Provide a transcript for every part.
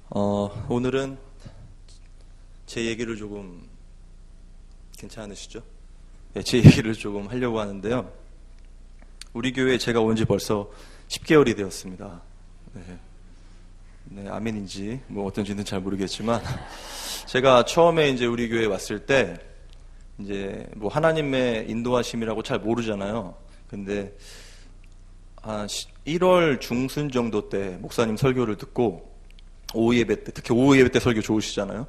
오늘은 제 얘기를 조금 괜찮으시죠? 네, 제 얘기를 조금 하려고 하는데요. 우리 교회에 제가 온 지 벌써 10개월이 되었습니다. 네, 아멘인지 뭐 어떤지는 잘 모르겠지만 제가 처음에 이제 우리 교회에 왔을 때 이제 뭐 하나님의 인도하심이라고 잘 모르잖아요. 근데 한 1월 중순 정도 때 목사님 설교를 듣고 오후 예배 때, 특히 오후 예배 때 설교 좋으시잖아요.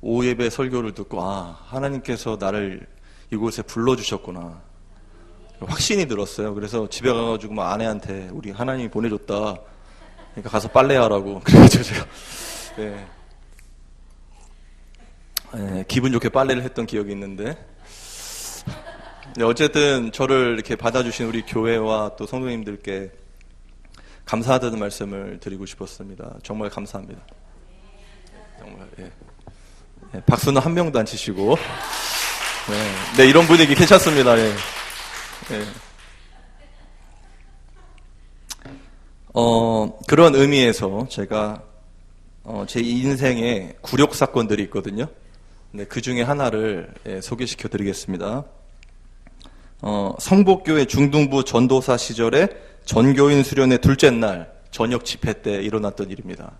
오후 예배 설교를 듣고 하나님께서 나를 이곳에 불러주셨구나 확신이 들었어요. 그래서 집에 가가지고 막 아내한테 우리 하나님이 보내줬다, 그러니까 가서 빨래하라고 그래가지고 제가 기분 좋게 빨래를 했던 기억이 있는데, 어쨌든 저를 이렇게 받아주신 우리 교회와 또 성도님들께 감사하다는 말씀을 드리고 싶었습니다. 정말 감사합니다. 정말 박수는 한 명도 안 치시고 네, 이런 분위기 괜찮습니다. 그런 의미에서 제가 제 인생에 굴욕 사건들이 있거든요. 네, 그 중에 하나를 소개시켜 드리겠습니다. 성복교회 중등부 전도사 시절에 전교인 수련회 둘째 날 저녁 집회 때 일어났던 일입니다.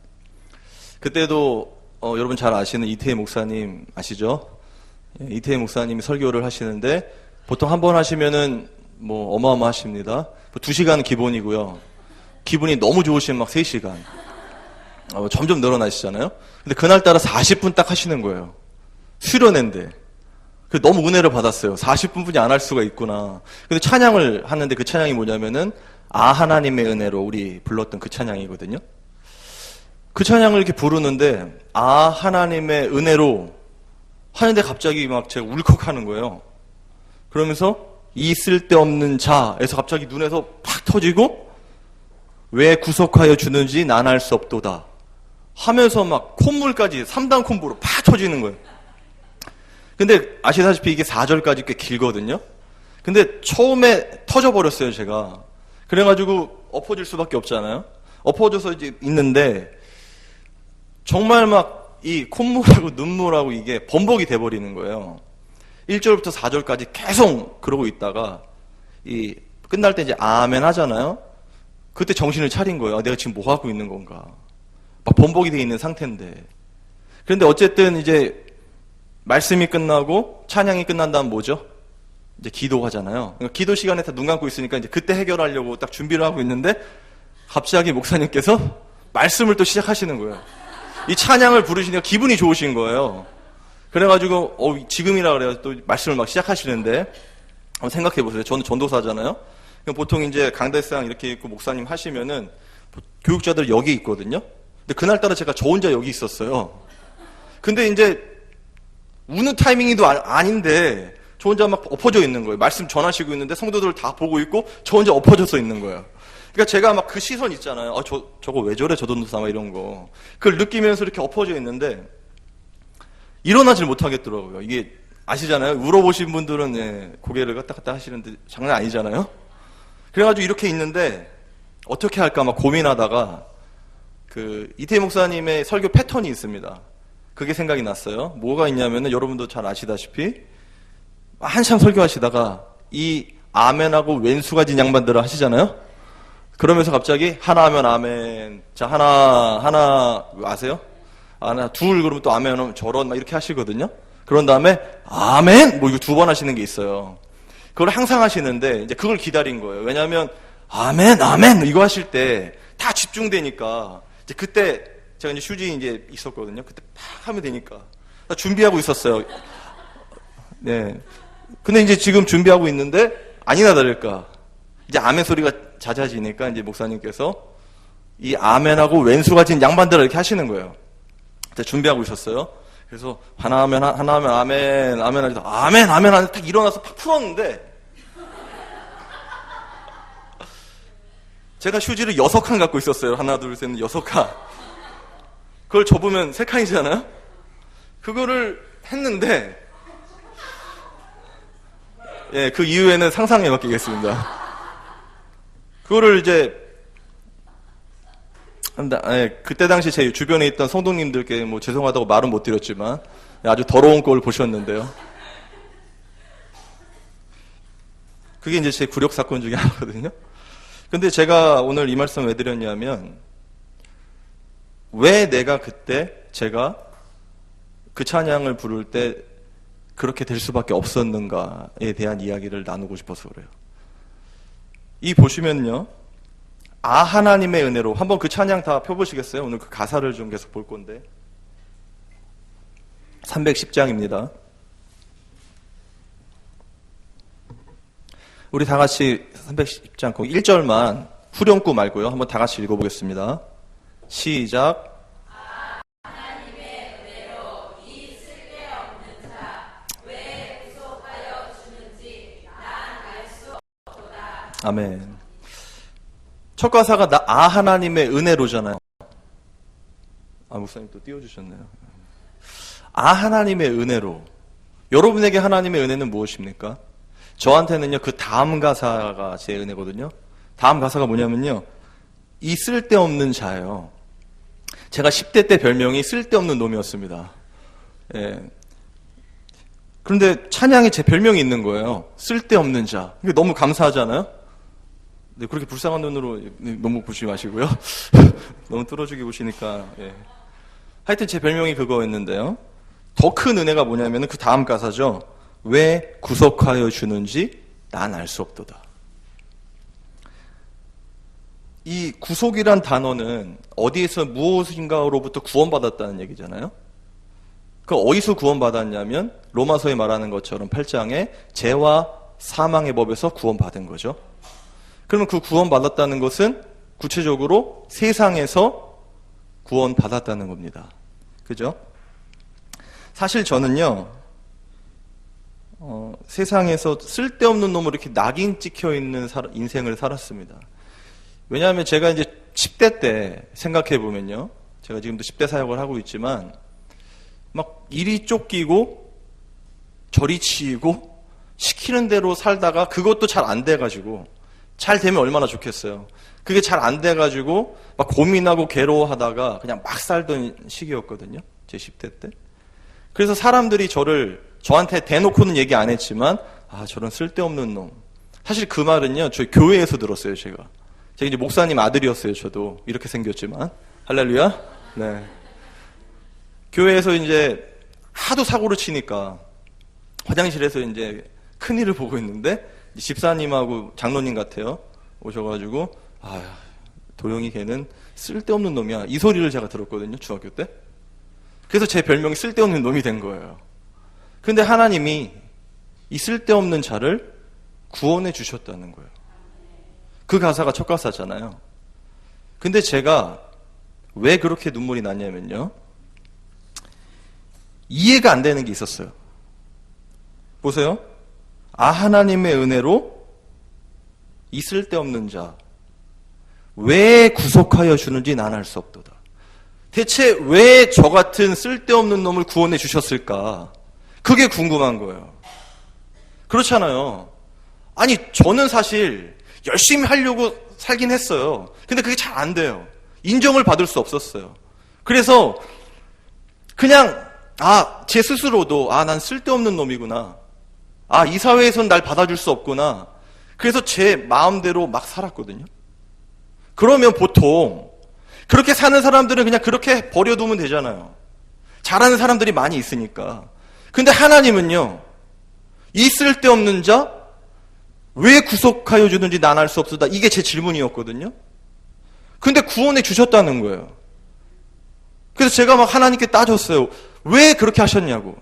그때도 여러분 잘 아시는 이태희 목사님 아시죠? 이태희 목사님이 설교를 하시는데 보통 한 번 하시면은 뭐 어마어마하십니다. 2시간 기본이고요. 기분이 너무 좋으시면 막 3시간. 점점 늘어나시잖아요. 근데 그날따라 40분 딱 하시는 거예요. 수련회인데. 너무 은혜를 받았어요. 40분뿐이 안 할 수가 있구나. 근데 찬양을 하는데 그 찬양이 뭐냐면은 하나님의 은혜로 우리 불렀던 그 찬양이거든요. 그 찬양을 이렇게 부르는데 하나님의 은혜로 하는데 갑자기 막 제가 울컥하는 거예요. 그러면서 이 쓸데없는 자에서 갑자기 눈에서 팍 터지고 왜 구속하여 주는지 난 알 수 없도다 하면서 막 콧물까지 3단 콤보로 팍 터지는 거예요. 근데 아시다시피 이게 4절까지 꽤 길거든요. 근데 처음에 터져버렸어요, 제가. 그래가지고 엎어질 수밖에 없잖아요. 엎어져서 이제 있는데 정말 막 이 콧물하고 눈물하고 이게 범벅이 돼버리는 거예요. 1절부터 4절까지 계속 그러고 있다가 끝날 때 이제 아멘 하잖아요. 그때 정신을 차린 거예요. 내가 지금 뭐 하고 있는 건가. 막 범벅이 돼 있는 상태인데. 그런데 어쨌든 이제 말씀이 끝나고 찬양이 끝난 다음 뭐죠? 이제 기도하잖아요. 그러니까 기도 시간에 다 눈 감고 있으니까 이제 그때 해결하려고 딱 준비를 하고 있는데 갑자기 목사님께서 말씀을 또 시작하시는 거예요. 이 찬양을 부르시니까 기분이 좋으신 거예요. 그래가지고 지금이라 그래요. 또 말씀을 막 시작하시는데 한번 생각해 보세요. 저는 전도사잖아요. 보통 이제 강대상 이렇게 있고 목사님 하시면은 교육자들 여기 있거든요. 근데 그날따라 제가 저 혼자 여기 있었어요. 근데 이제 우는 타이밍도 아닌데 저 혼자 막 엎어져 있는 거예요. 말씀 전하시고 있는데 성도들 다 보고 있고 저 혼자 엎어져서 있는 거예요. 그러니까 제가 막 그 시선 있잖아요. 저거 왜 저래 저 전도사 막 이런 거. 그걸 느끼면서 이렇게 엎어져 있는데 일어나질 못하겠더라고요. 이게 아시잖아요. 울어보신 분들은 고개를 갔다 하시는데 장난 아니잖아요. 그래가지고 이렇게 있는데 어떻게 할까 막 고민하다가 이태희 목사님의 설교 패턴이 있습니다. 그게 생각이 났어요. 뭐가 있냐면은 여러분도 잘 아시다시피 한참 설교하시다가 이 아멘하고 왼수 가진 양반들을 하시잖아요. 그러면서 갑자기 하나 하면 아멘. 자, 하나 아세요? 하나, 둘 그러면 또 아멘 하면 저런 막 이렇게 하시거든요. 그런 다음에 아멘 뭐 이거 2번 하시는 게 있어요. 그걸 항상 하시는데 이제 그걸 기다린 거예요. 왜냐하면 아멘 이거 하실 때 다 집중되니까 이제 그때 제가 이제 휴지 이제 있었거든요. 그때 팍 하면 되니까 준비하고 있었어요. 네. 근데 이제 지금 준비하고 있는데 아니나 다를까 이제 아멘 소리가 잦아지니까 이제 목사님께서 이 아멘하고 왼수 가진 양반들을 이렇게 하시는 거예요. 준비하고 있었어요. 그래서 하나 하면 아멘 하면서 아멘 하면서 딱 일어나서 팍 풀었는데 제가 휴지를 6칸 갖고 있었어요. 하나 둘 셋 6칸. 그걸 접으면 3칸이잖아요. 그거를 했는데 그 이후에는 상상에 맡기겠습니다. 그거를 이제 그때 당시 제 주변에 있던 성도님들께 뭐 죄송하다고 말은 못 드렸지만 아주 더러운 꼴 보셨는데요. 그게 이제 제 굴욕 사건 중에 하나거든요. 근데 제가 오늘 이 말씀 왜 드렸냐면, 왜 내가 그때 제가 그 찬양을 부를 때 그렇게 될 수밖에 없었는가에 대한 이야기를 나누고 싶어서 그래요. 이 보시면요, 하나님의 은혜로, 한번 그 찬양 다 펴보시겠어요? 오늘 그 가사를 좀 계속 볼 건데 310장입니다. 우리 다 같이 310장 1절만 후렴구 말고요, 한번 다 같이 읽어보겠습니다. 시작. 하나님의 은혜로 이 쓸데없는 자 왜 구속하여 주는지 난 알 수 없도다. 아멘. 첫 가사가 하나님의 은혜로잖아요. 목사님 또 띄워주셨네요. 하나님의 은혜로. 여러분에게 하나님의 은혜는 무엇입니까? 저한테는요, 그 다음 가사가 제 은혜거든요. 다음 가사가 뭐냐면요, 이 쓸데없는 자예요. 제가 10대 때 별명이 쓸데없는 놈이었습니다. 예. 그런데 찬양에 제 별명이 있는 거예요. 쓸데없는 자. 이게 너무 감사하잖아요? 네, 그렇게 불쌍한 눈으로 너무 보지 마시고요. 너무 뚫어주기 보시니까. 예. 하여튼 제 별명이 그거였는데요. 더 큰 은혜가 뭐냐면 그 다음 가사죠. 왜 구속하여 주는지 난 알 수 없도다. 이 구속이란 단어는 어디에서 무엇인가로부터 구원받았다는 얘기잖아요. 그 어디서 구원받았냐면 로마서에 말하는 것처럼 8장에 죄와 사망의 법에서 구원받은 거죠. 그러면 그 구원받았다는 것은 구체적으로 세상에서 구원받았다는 겁니다. 그죠? 사실 저는요, 세상에서 쓸데없는 놈으로 이렇게 낙인 찍혀 있는 인생을 살았습니다. 왜냐하면 제가 이제 10대 때 생각해 보면요, 제가 지금도 10대 사역을 하고 있지만 막 이리 쫓기고 저리 치이고 시키는 대로 살다가 그것도 잘 안 돼가지고, 잘 되면 얼마나 좋겠어요. 그게 잘 안 돼가지고 막 고민하고 괴로워하다가 그냥 막 살던 시기였거든요, 제 10대 때. 그래서 사람들이 저한테 대놓고는 얘기 안 했지만, 저런 쓸데없는 놈. 사실 그 말은요, 저희 교회에서 들었어요, 제가 이제 목사님 아들이었어요, 저도. 이렇게 생겼지만. 할렐루야? 네. 교회에서 이제 하도 사고를 치니까 화장실에서 이제 큰일을 보고 있는데, 집사님하고 장로님 같아요. 오셔가지고, 도영이 걔는 쓸데없는 놈이야. 이 소리를 제가 들었거든요, 중학교 때. 그래서 제 별명이 쓸데없는 놈이 된 거예요. 근데 하나님이 이 쓸데없는 자를 구원해 주셨다는 거예요. 그 가사가 첫 가사잖아요. 근데 제가 왜 그렇게 눈물이 났냐면요, 이해가 안 되는 게 있었어요. 보세요. 하나님의 은혜로 이 쓸데없는 자 왜 구속하여 주는지 난 알 수 없도다. 대체 왜 저 같은 쓸데없는 놈을 구원해 주셨을까? 그게 궁금한 거예요. 그렇잖아요. 아니, 저는 사실 열심히 하려고 살긴 했어요. 근데 그게 잘 안 돼요. 인정을 받을 수 없었어요. 그래서 그냥 제 스스로도 난 쓸데없는 놈이구나. 이 사회에선 날 받아줄 수 없구나. 그래서 제 마음대로 막 살았거든요. 그러면 보통 그렇게 사는 사람들은 그냥 그렇게 버려두면 되잖아요. 잘하는 사람들이 많이 있으니까. 근데 하나님은요, 이 쓸데없는 자 왜 구속하여 주는지 난 알 수 없다. 이게 제 질문이었거든요. 근데 구원해 주셨다는 거예요. 그래서 제가 막 하나님께 따졌어요. 왜 그렇게 하셨냐고.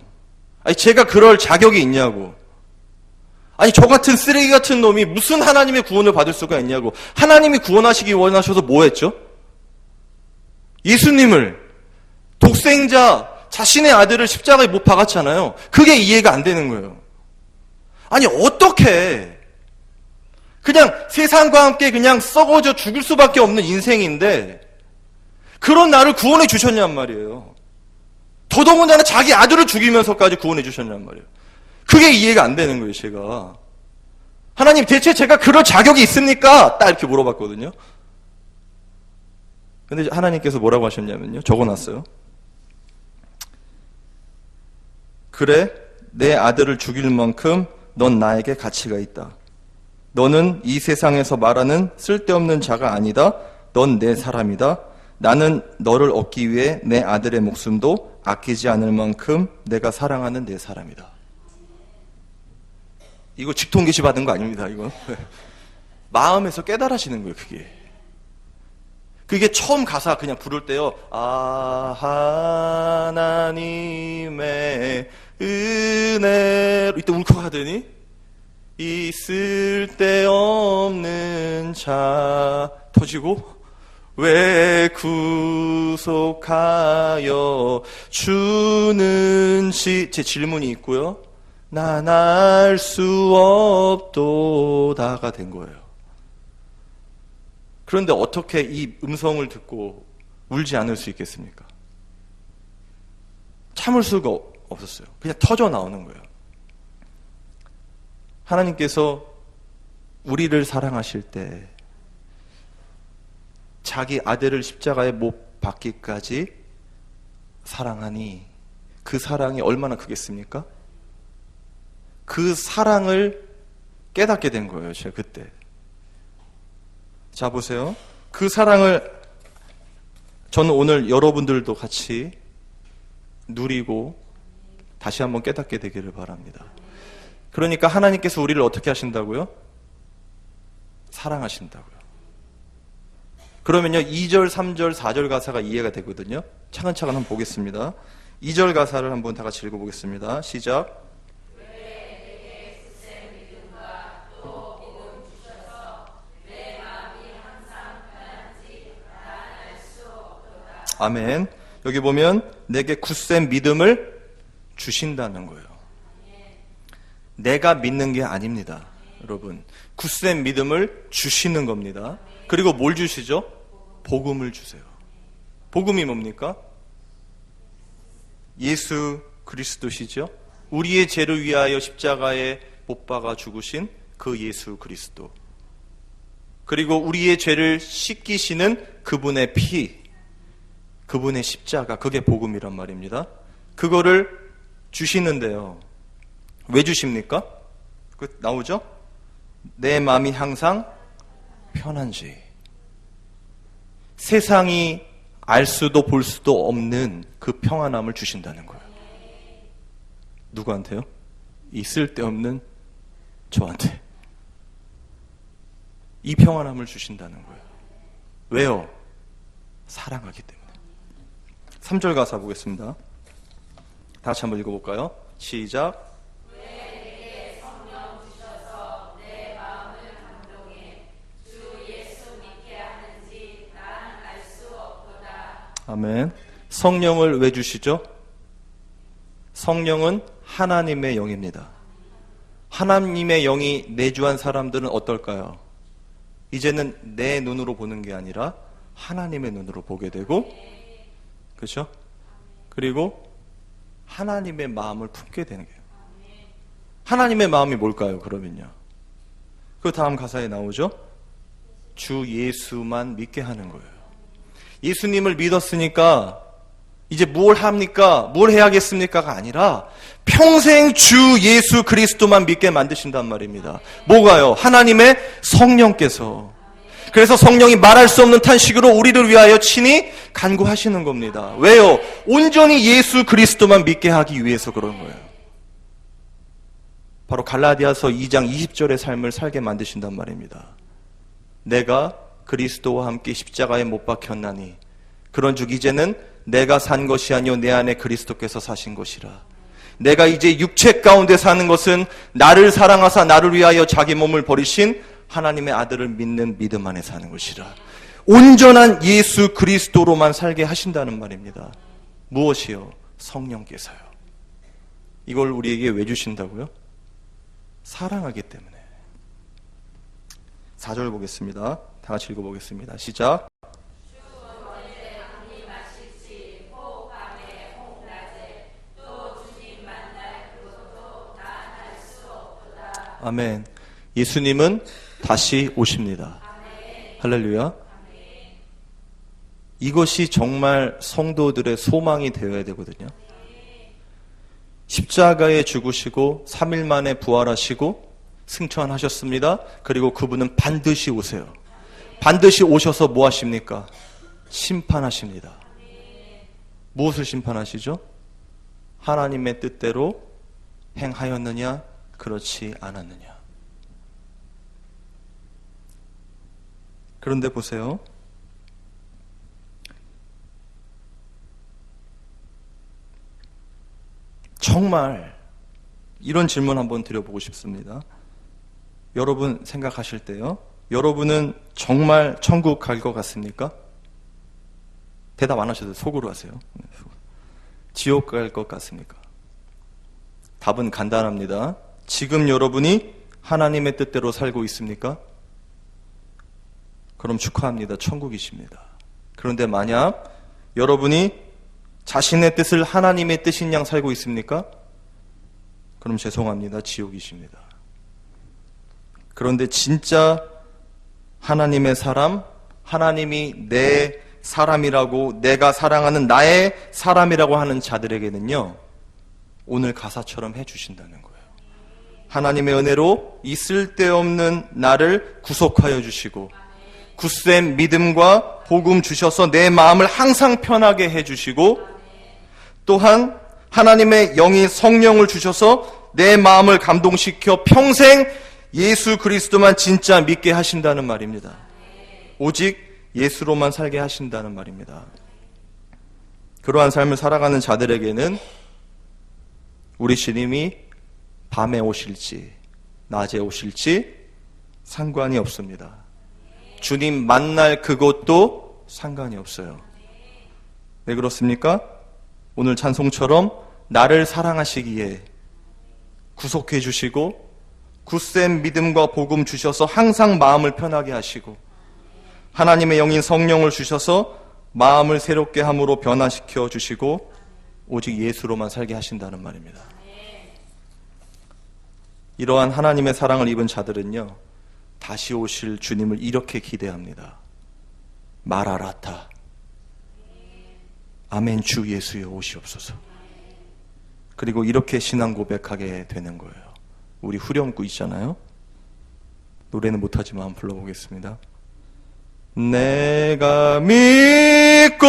제가 그럴 자격이 있냐고. 저 같은 쓰레기 같은 놈이 무슨 하나님의 구원을 받을 수가 있냐고. 하나님이 구원하시기 원하셔서 뭐 했죠? 예수님을, 독생자, 자신의 아들을 십자가에 못 박았잖아요. 그게 이해가 안 되는 거예요. 어떻게 그냥 세상과 함께 그냥 썩어져 죽을 수밖에 없는 인생인데 그런 나를 구원해 주셨냔 말이에요. 더더군다나 자기 아들을 죽이면서까지 구원해 주셨냔 말이에요. 그게 이해가 안 되는 거예요, 제가. 하나님, 대체 제가 그럴 자격이 있습니까? 딱 이렇게 물어봤거든요. 근데 하나님께서 뭐라고 하셨냐면요. 적어놨어요. 그래, 내 아들을 죽일 만큼 넌 나에게 가치가 있다. 너는 이 세상에서 말하는 쓸데없는 자가 아니다. 넌 내 사람이다. 나는 너를 얻기 위해 내 아들의 목숨도 아끼지 않을 만큼 내가 사랑하는 내 사람이다. 이거 직통계시 받은 거 아닙니다, 이거. 마음에서 깨달으시는 거예요, 그게 처음 가사 그냥 부를 때요. 아, 하나님의 은혜로 이때 울컥하더니 이 쓸데없는 자 터지고 왜 구속하여 주는지 제 질문이 있고요. 난 알 수 없도다가 된 거예요. 그런데 어떻게 이 음성을 듣고 울지 않을 수 있겠습니까? 참을 수가 없었어요. 그냥 터져 나오는 거예요. 하나님께서 우리를 사랑하실 때 자기 아들을 십자가에 못 박기까지 사랑하니 그 사랑이 얼마나 크겠습니까? 그 사랑을 깨닫게 된 거예요, 제가 그때. 자, 보세요. 그 사랑을 저는 오늘 여러분들도 같이 누리고 다시 한번 깨닫게 되기를 바랍니다. 그러니까 하나님께서 우리를 어떻게 하신다고요? 사랑하신다고요. 그러면요, 2절, 3절, 4절 가사가 이해가 되거든요. 차근차근 한번 보겠습니다. 2절 가사를 한번 다 같이 읽어보겠습니다. 시작. 아멘. 여기 보면 내게 굳센 믿음을 주신다는 거예요. 내가 믿는 게 아닙니다. 여러분, 굳센 믿음을 주시는 겁니다. 그리고 뭘 주시죠? 복음을 주세요. 복음이 뭡니까? 예수 그리스도시죠. 우리의 죄를 위하여 십자가에 못 박아 죽으신 그 예수 그리스도, 그리고 우리의 죄를 씻기시는 그분의 피, 그분의 십자가, 그게 복음이란 말입니다. 그거를 주시는데요. 왜 주십니까? 그 나오죠? 내 마음이 항상 편한지. 세상이 알 수도 볼 수도 없는 그 평안함을 주신다는 거예요. 누구한테요? 이 쓸데없는 저한테. 이 평안함을 주신다는 거예요. 왜요? 사랑하기 때문에. 3절 가사 보겠습니다. 다 같이 한번 읽어볼까요? 시작. 왜 내게 성령 주셔서 내 마음을 감동해 주 예수 믿게 하는지 나는 알 수 없도다. 아멘. 성령을 왜 주시죠? 성령은 하나님의 영입니다. 하나님의 영이 내주한 사람들은 어떨까요? 이제는 내 눈으로 보는 게 아니라 하나님의 눈으로 보게 되고, 그렇죠? 그리고 하나님의 마음을 품게 되는 거예요. 하나님의 마음이 뭘까요? 그러면요, 그 다음 가사에 나오죠? 주 예수만 믿게 하는 거예요. 예수님을 믿었으니까 이제 뭘 합니까? 뭘 해야겠습니까가 아니라 평생 주 예수 그리스도만 믿게 만드신단 말입니다. 뭐가요? 하나님의 성령께서. 그래서 성령이 말할 수 없는 탄식으로 우리를 위하여 친히 간구하시는 겁니다. 왜요? 온전히 예수 그리스도만 믿게 하기 위해서 그런 거예요. 바로 갈라디아서 2장 20절의 삶을 살게 만드신단 말입니다. 내가 그리스도와 함께 십자가에 못 박혔나니 그런즉 이제는 내가 산 것이 아니요 내 안에 그리스도께서 사신 것이라. 내가 이제 육체 가운데 사는 것은 나를 사랑하사 나를 위하여 자기 몸을 버리신 하나님의 아들을 믿는 믿음 안에 사는 것이라. 온전한 예수 그리스도로만 살게 하신다는 말입니다. 무엇이요? 성령께서요. 이걸 우리에게 왜 주신다고요? 사랑하기 때문에. 4절 보겠습니다. 다 같이 읽어보겠습니다. 시작. 아멘. 예수님은 다시 오십니다. 할렐루야. 이것이 정말 성도들의 소망이 되어야 되거든요. 십자가에 죽으시고 3일 만에 부활하시고 승천하셨습니다. 그리고 그분은 반드시 오세요. 반드시 오셔서 뭐 하십니까? 심판하십니다. 무엇을 심판하시죠? 하나님의 뜻대로 행하였느냐, 그렇지 않았느냐. 그런데 보세요. 정말 이런 질문 한번 드려보고 싶습니다. 여러분 생각하실 때요, 여러분은 정말 천국 갈 것 같습니까? 대답 안 하셔도 속으로 하세요. 지옥 갈 것 같습니까? 답은 간단합니다. 지금 여러분이 하나님의 뜻대로 살고 있습니까? 그럼 축하합니다. 천국이십니다. 그런데 만약 여러분이 자신의 뜻을 하나님의 뜻인 양 살고 있습니까? 그럼 죄송합니다. 지옥이십니다. 그런데 진짜 하나님의 사람, 하나님이 내 사람이라고, 내가 사랑하는 나의 사람이라고 하는 자들에게는요, 오늘 가사처럼 해주신다는 거예요. 하나님의 은혜로 이 쓸데없는 나를 구속하여 주시고, 굳센 믿음과 복음 주셔서 내 마음을 항상 편하게 해주시고, 또한 하나님의 영이 성령을 주셔서 내 마음을 감동시켜 평생 예수 그리스도만 진짜 믿게 하신다는 말입니다. 오직 예수로만 살게 하신다는 말입니다. 그러한 삶을 살아가는 자들에게는 우리 주님이 밤에 오실지 낮에 오실지 상관이 없습니다. 주님 만날 그것도 상관이 없어요. 왜 그렇습니까? 오늘 찬송처럼 나를 사랑하시기에 구속해 주시고 굳센 믿음과 복음 주셔서 항상 마음을 편하게 하시고 하나님의 영인 성령을 주셔서 마음을 새롭게 함으로 변화시켜 주시고 오직 예수로만 살게 하신다는 말입니다. 이러한 하나님의 사랑을 입은 자들은요, 다시 오실 주님을 이렇게 기대합니다. 마라나타, 아멘, 주 예수여 오시옵소서. 그리고 이렇게 신앙 고백하게 되는 거예요. 우리 후렴구 있잖아요. 노래는 못하지만 한번 불러보겠습니다. 내가 믿고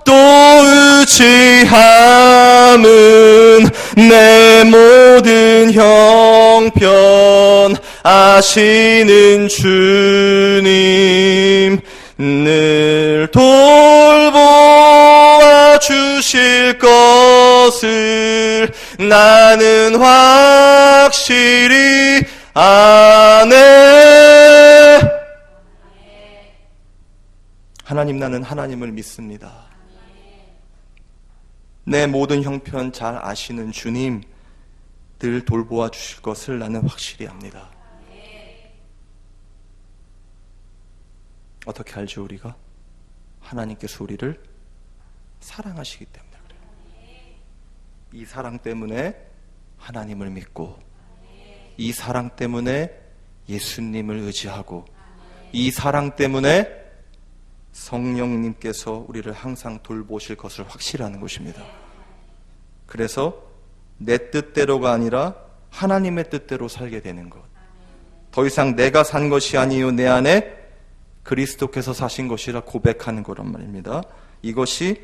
또 의지함은 내 모든 형편 아시는 주님 늘 돌보아 주실 것을 나는 확실히 아네. 하나님, 나는 하나님을 믿습니다. 내 모든 형편 잘 아시는 주님 늘 돌보아 주실 것을 나는 확실히 압니다. 어떻게 알죠? 우리가 하나님께서 우리를 사랑하시기 때문에 그래요. 이 사랑 때문에 하나님을 믿고, 이 사랑 때문에 예수님을 의지하고, 이 사랑 때문에 성령님께서 우리를 항상 돌보실 것을 확실하는 것입니다. 그래서 내 뜻대로가 아니라 하나님의 뜻대로 살게 되는 것. 더 이상 내가 산 것이 아니요 내 안에 그리스도께서 사신 것이라 고백하는 거란 말입니다. 이것이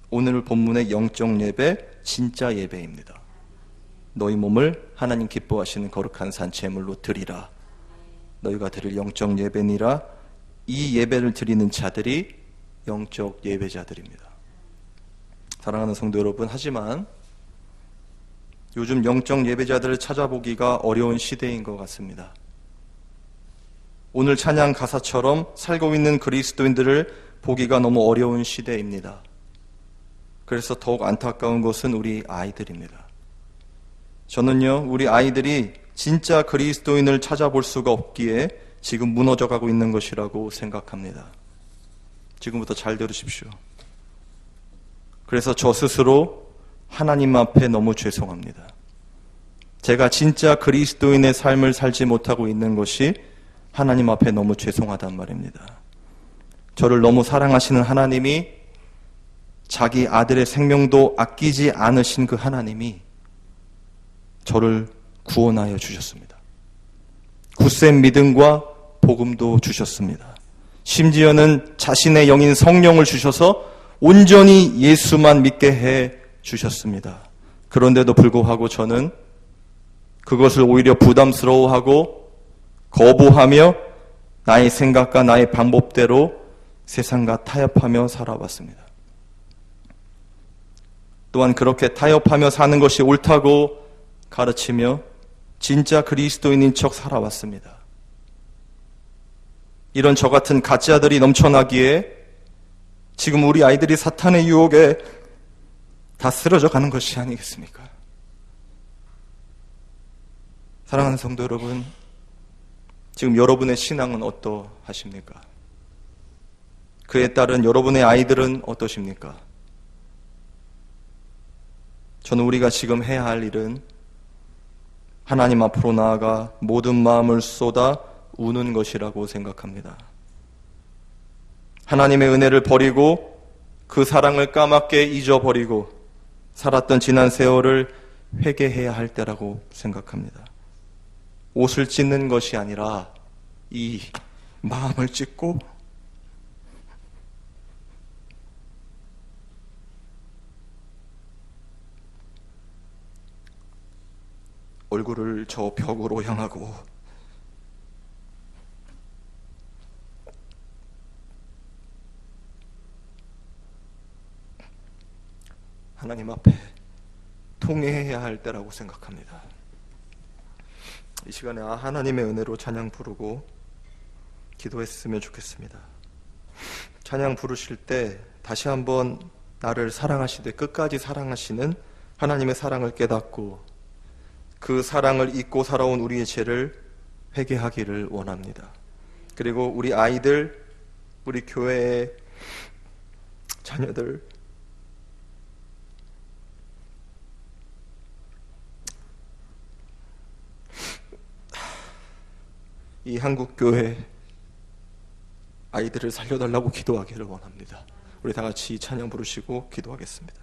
오늘 본문의 영적 예배, 진짜 예배입니다. 너희 몸을 하나님 기뻐하시는 거룩한 산 제물로 드리라. 너희가 드릴 영적 예배니라. 이 예배를 드리는 자들이 영적 예배자들입니다. 사랑하는 성도 여러분, 하지만 요즘 영적 예배자들을 찾아보기가 어려운 시대인 것 같습니다. 오늘 찬양 가사처럼 살고 있는 그리스도인들을 보기가 너무 어려운 시대입니다. 그래서 더욱 안타까운 것은 우리 아이들입니다. 저는요, 우리 아이들이 진짜 그리스도인을 찾아볼 수가 없기에 지금 무너져가고 있는 것이라고 생각합니다. 지금부터 잘 들으십시오. 그래서 저 스스로 하나님 앞에 너무 죄송합니다. 제가 진짜 그리스도인의 삶을 살지 못하고 있는 것이 하나님 앞에 너무 죄송하단 말입니다. 저를 너무 사랑하시는 하나님이, 자기 아들의 생명도 아끼지 않으신 그 하나님이 저를 구원하여 주셨습니다. 굳센 믿음과 복음도 주셨습니다. 심지어는 자신의 영인 성령을 주셔서 온전히 예수만 믿게 해 주셨습니다. 그런데도 불구하고 저는 그것을 오히려 부담스러워하고 거부하며 나의 생각과 나의 방법대로 세상과 타협하며 살아왔습니다. 또한 그렇게 타협하며 사는 것이 옳다고 가르치며 진짜 그리스도인인 척 살아왔습니다. 이런 저 같은 가짜들이 넘쳐나기에 지금 우리 아이들이 사탄의 유혹에 다 쓰러져 가는 것이 아니겠습니까? 사랑하는 성도 여러분, 지금 여러분의 신앙은 어떠하십니까? 그에 따른 여러분의 아이들은 어떠십니까? 저는 우리가 지금 해야 할 일은 하나님 앞으로 나아가 모든 마음을 쏟아 우는 것이라고 생각합니다. 하나님의 은혜를 버리고 그 사랑을 까맣게 잊어버리고 살았던 지난 세월을 회개해야 할 때라고 생각합니다. 옷을 찢는 것이 아니라 이 마음을 찢고 얼굴을 저 벽으로 향하고 하나님 앞에 통회해야 할 때라고 생각합니다. 이 시간에 하나님의 은혜로 찬양 부르고 기도했으면 좋겠습니다. 찬양 부르실 때 다시 한번 나를 사랑하시되 끝까지 사랑하시는 하나님의 사랑을 깨닫고 그 사랑을 잊고 살아온 우리의 죄를 회개하기를 원합니다. 그리고 우리 아이들, 우리 교회의 자녀들, 이 한국교회 아이들을 살려달라고 기도하기를 원합니다. 우리 다 같이 찬양 부르시고 기도하겠습니다.